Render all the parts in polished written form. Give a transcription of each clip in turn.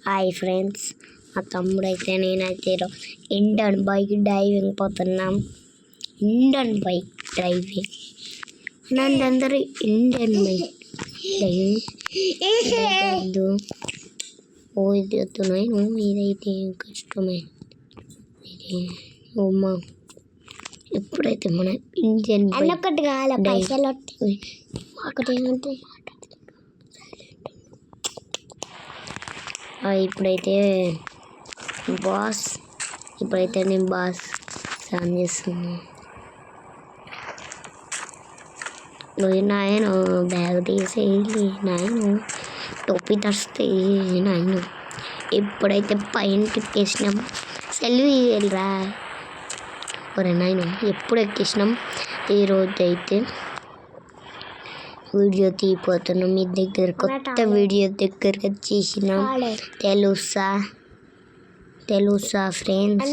Hi friends, మా తమ్ముడైతే నేనైతే ఇండియన్ బైక్ డ్రైవింగ్ పోతున్నాం. ఇండియన్ బైక్ డ్రైవింగ్ నందరూ ఇండియన్ బైక్ డ్రైవింగ్ ఇది వస్తున్నాయి. ఇదైతే కష్టమే. ఓమ్మా ఎప్పుడైతే మన ఇండియన్ ఒకటి కావాలి పైసలు ఇప్పుడైతే నేను బాస్ స్నానం చేస్తున్నాను. నాయన బ్యాగ్ తీసేయాలి, నాయన టోపీ తడిస్తే నాయన. ఎప్పుడైతే పైన ఎక్కేసినాం సెల్ఫీ వెళ్ళరా ఒరే నాయన. ఎప్పుడు ఎక్కేసినాం ఈరోజు అయితే వీడియో తీయపోతున్నాం. మీ దగ్గర కొత్త వీడియో దగ్గరగా చేసినాం. తెలుసా ఫ్రెండ్స్?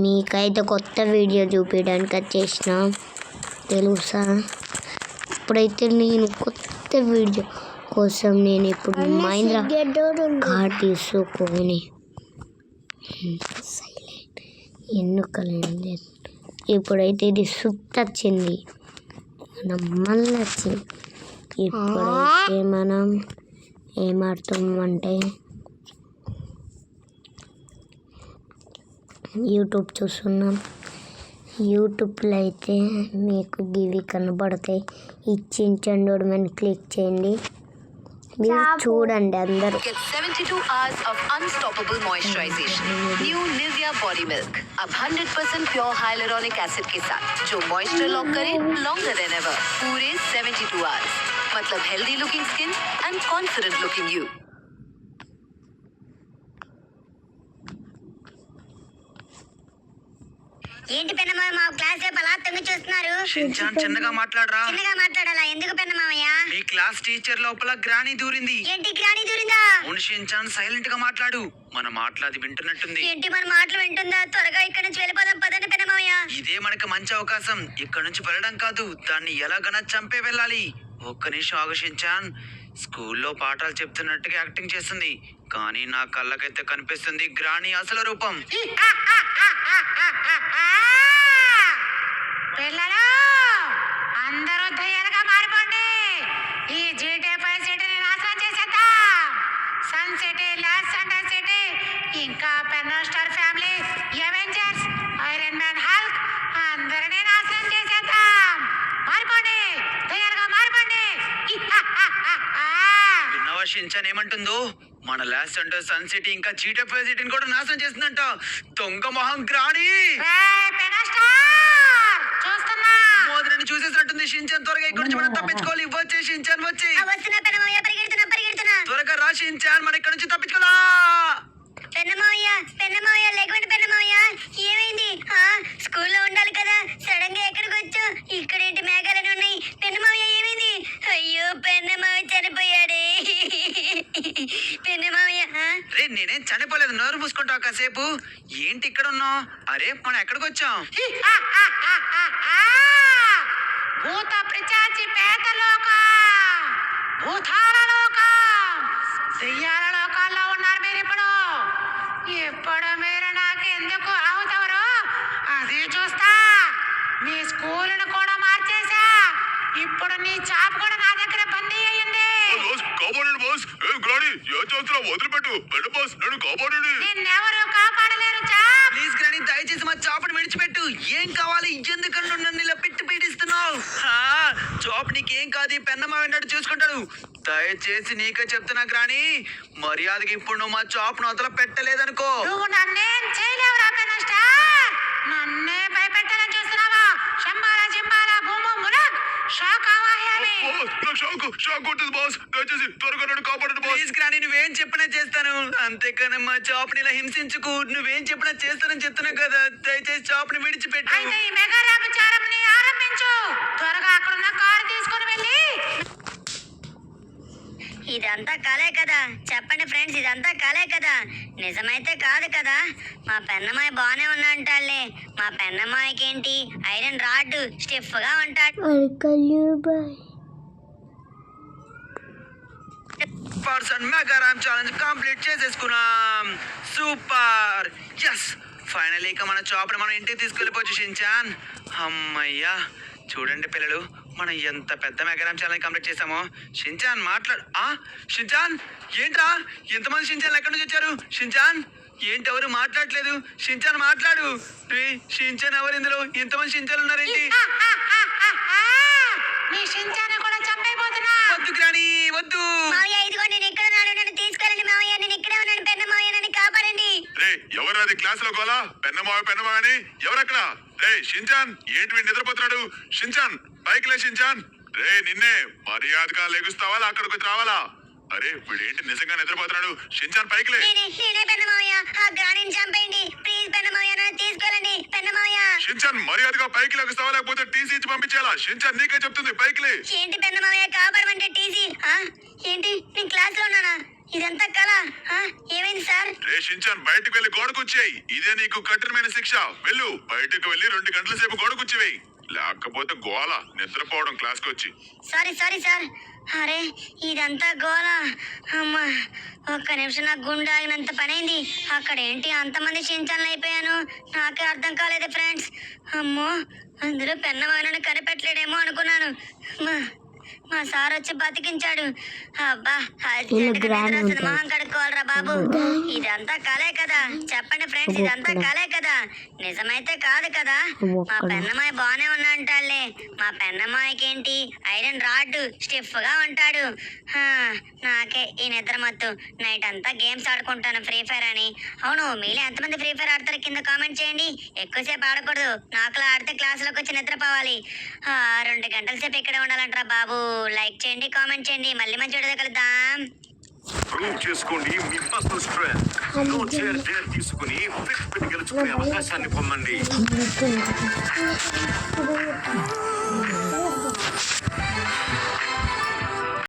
మీకైతే కొత్త వీడియో చూపించడానికి వచ్చేసినాం తెలుసా. ఇప్పుడైతే నేను కొత్త వీడియో కోసం నేను ఇప్పుడు మహీంద్రా కార్ తీసుకొని ఎన్నుకలేదు. ఇప్పుడైతే ఇది సుత్త వచ్చింది, మనం మళ్ళీ వచ్చింది. ఇప్పుడైతే మనం ఏమాడుతామంటే యూట్యూబ్ చూస్తున్నాం. యూట్యూబ్లో అయితే మీకు గివి కనబడతాయి. ఇచ్చించండి మీద క్లిక్ చేయండి, మీరు చూడండి అందరూ. 72 hours of unstoppable moisturization. New Nivea body milk अब 100% प्योर hyaluronic acid के साथ जो मॉइस्चर लॉक करे longer than ever. पूरे 72 hours मतलब healthy looking skin and confident looking you. ఏంటి పెన్నమావ మా క్లాస్ రేపు అలా తొంగి చూస్తున్నారు? చిన్నగా మాట్లాడరా. చిన్నగా మాట్లాడాలా? ఎందుకు పెన్నమావయ్య? మీ క్లాస్ టీచర్ లోపల గ్రాని దూరింది. ఏంటి గ్రాని దూరిందా? షించాన్ సైలెంట్ గా మాట్లాడు, మన మాట్లాడి వింటున్నట్టుంది. ఏంటి మన మాటలు వింటుందా? త్వరగా ఇక్కడ నుంచి వెళ్ళిపోదాం పదండి పెన్నమావయ్య. ఇదే మనకి మంచి అవకాశం. ఇక్కడ నుంచి వెళ్ళడం కాదు, దాన్ని ఎలాగైనా చంపే వెళ్ళాలి. ఒక్క నిమిషం ఆగు షించాన్. స్కూల్లో పాఠాలు చెప్తున్నట్టుగా యాక్టింగ్ చేస్తుంది, కానీ నా కళ్ళకైతే కనిపిస్తుంది గ్రాని అసలు రూపం. పిల్లలు అందరూ దయ్యాలుగా మారిపోండి. ఈ జీటీ పై సిటీని నాశనం చేసేద్దాం. సన్ సిటీ, లాస్ సెంటర్ సిటీ, ఇంకా పెన్నో star family, Avengers, Iron Man, Hulk అందరినీ నాశనం చేసేద్దాం. మారిపోండి, దయ్యాలుగా మారిపోండి. విన్నావా షించాన్ ఏమంటుందో? మన లాస్ సెంటర్, సన్ సిటీ, ఇంకా జీటీ సిటీని కూడా నాశనం చేస్తుందంట. దొంగ మొహం గ్రాని. చూసేసినట్టుంది షించాన్. త్వరగా ఇక్కడ నుంచి మనం తప్పించుకోవాలి. వచ్చే షించాన్, వచ్చి త్వరగా రా షించాన్, మనం ఇక్కడ నుంచి తప్పించుకోవాలా. పెన్నమావయ్య లేకుంటే పెన్నమావయ్య ఏమైంది? స్కూల్లో ఉండాలి కదా, సడన్ గా ఎక్కడికి వచ్చా? ఇక్కడేంటి మేఘాలని ఉన్నాయి? పెన్నమావయ్య ఏమైంది? అయ్యో పెన్నమావయ్య చనిపోయాడే. పెన్నమావయ్య రే నేనేం చనిపోలేదు, నోరు మూసుకుంటావు కాసేపు. ఏంటి ఇక్కడ ఉన్నావు? అరే మనం ఎక్కడికి వచ్చాం? భూత పిశాచి పేద లోకం, భూతాల లోకం, దెయ్యాల లోకాల్లో ఉన్నారు మీరు. ఇప్పుడు మీరు నాకు ఎందుకు అవుతారో అది చూస్తా. మీ స్కూలును కూడా మార్చేసా. ఇప్పుడు నీ చాప్ కూడా నా దగ్గర బందీ అయ్యింది. నిన్నెవరు కాపాడలేరు చాప్. ప్లీజ్ గ్రాని, దయచేసి మా చాపను విడిచిపెట్టు. ఏం కావాలి? ఎందుకన్నా నన్ను ఇలా పెట్టి పీడిస్తున్నావు? చాప్ నీకేం కాదు, పెన్నమా విన్నట్టు చూసుకుంటాడు. దయచేసి నీకే చెప్తున్నా గ్రాని, మర్యాదకి ఇప్పుడు నువ్వు మా చాప్ను వదల పెట్టలేదనుకో. నువ్వు నన్నేం చేయలేవురా పెనస్టార్. నన్నే భయపెట్టాలని చూస్తున్నావా? శంబాలా జింబాలా భూము మునక్ షాక్ ఆవాహ్యామి. ప్లీజ్ గ్రాని, నువ్వేం చెప్పినా చేస్తాను, అంతేకాని మా చాప్ని ఇలా హింసించుకు. నువ్వేం చెప్పినా చేస్తానని చెప్తున్నా కదా, దయచేసి చాప్ని విడిచిపెట్టు. అయితే ఈ మెగా రామచారంని ఆరంభించు. త్వరగా అక్కడున్న కారు తీసుకొని వెళ్ళి. ఇదంతా కలే కదా? చెప్పండి ఫ్రెండ్స్, ఇదంతా కలే కదా? నిజమైతే కాదు కదా? మా పెన్నమాయ బాగానే ఉన్నాంటాడులే. మా పెన్నమాయకి ఏంటి, ఐరన్ రాడ్ స్టిఫ్ గా ఉంటాడు. పర్సన్ మెగారామ్ ఛాలెంజ్ కంప్లీట్ చేసేసుకున్నాం. సూపర్. ఎస్, ఫైనల్ ఇక మన చాపర్ మనం ఇంటికి తీసుకెళ్ళిపోవచ్చు షించాన్. అమ్మయ్యా, చూడండి పిల్లలు, మనం ఎంత పెద్ద మెగారామ్ ఛాలెంజ్ కంప్లీట్ చేసామో. షించాన్ మాట్లాడు. షించాన్ ఏంట్రా, ఎంతమంది షించాన్ ఎక్కడి నుంచి వచ్చారు? షించాన్ ఏంటి, ఎవరు మాట్లాడలేదు? షించాన్ మాట్లాడు. షించాన్ ఎవరు ఇందులో? ఎంతమంది షించాన్ ఉన్నారేంటి? మీ షించాను కూడా చంపైపోతున్నా. వద్దు గ్రాని, వద్దు. మావయ్య ఇదిగో నేను ఎక్కడ ఉన్నాను, నన్ను తీసుకెళ్ళండి మావయ్య, నేను ఇక్కడే ఉన్నాను. పెన్న మావయ్య నన్ను కాపాడండి. రే, ఎవరు అది క్లాస్ లో గోలా? పెన్నమావ అని ఎవరక్కడ? రే షించాన్, ఏంటి వీడు నిద్రపోతున్నాడు? షించాన్ పైకి లే. షించాన్, రే నిన్నే, మర్యాదగా లెగుస్తావా అక్కడికి వచ్చి రావాలా? అరే వీడేంటి నిజంగా నిద్రపోతున్నాడు? షించాన్ పైకి లే. నేనే పెన్న మావయ్య, ఆ గ్రానీని చంపేయండి ప్లీజ్. పెన్న మావయ్య నన్ను తీసుకెళ్ళండి. పెన్న మావయ్య. షించాన్ మర్యాదగా పైకి లెగుస్తావా లేకపోతే టీసీ ఇచ్చి పంపించాలా? షించాన్ నీకే చెప్తుంది, పైకి లే. ఏంటి పెన్న మావయ్య కాపాడమంటే టీసీ? ఏంటి, నేను క్లాస్ లో ఉన్నానా? ఇదంతా కళ? ఏమైంది సార్? రే షించాన్, బయటకు వెళ్లి గోడకుచ్చేయి. ఇదే నీకు కఠినమైన శిక్ష. వెళ్ళు, బయటకు వెళ్లి 2 గంటల సేపు గోడకుచ్చివేయి, లేకపోతే గోల నిద్రపోవడం క్లాస్ కి వచ్చి. Sorry sir. అరే ఇదంతా గోల. అమ్మా, ఒక్క నిమిషం, నాకు గుండె ఆగినంత పనైంది. అక్కడ ఏంటి అంతమంది షించాన్లు అయిపోయాను, నాకే అర్థం కాలేదు ఫ్రెండ్స్. అమ్మో, అందులో పెన్నమాయనను కనిపెట్టలేడేమో అనుకున్నాను. మా సార్ వచ్చి బతికించాడు. అబ్బా, మొహం కడుక్కోవాలరా బాబు. ఇదంతా కలే కదా? చెప్పండి ఫ్రెండ్స్, ఇదంతా కలే కదా? నిజమైతే కాదు కదా? మా పెన్నమాయ బానే ఉన్నాంటాళ్లే. మా పెన్నమాయకి ఏంటి, ఐరన్ రాడ్ స్టిఫ్ గా ఉంటాడు. నాకే ఈ నిద్ర మత్తు. నైట్ అంతా గేమ్స్ ఆడుకుంటాను, ఫ్రీ ఫైర్ అని. అవును, మీలో ఎంతమంది ఫ్రీ ఫైర్ ఆడతారు కింద కామెంట్ చేయండి. ఎక్కువసేపు ఆడకూడదు, నాకులా ఆడితే క్లాసులోకి వచ్చి నిద్రపోవాలి. 2 గంటల సేపు ఇక్కడే ఉండాలంటారా బాబు. లైక్ చేయండి, కామెంట్ చేయండి. మళ్ళీ మంచి వీడియోతో కలుద్దాం. ప్రూవ్ చేసుకోండి మీ personal strength. No chair dare తీసుకుని ఫిట్ గెలుచుకునే అవకాశాన్ని పొందండి.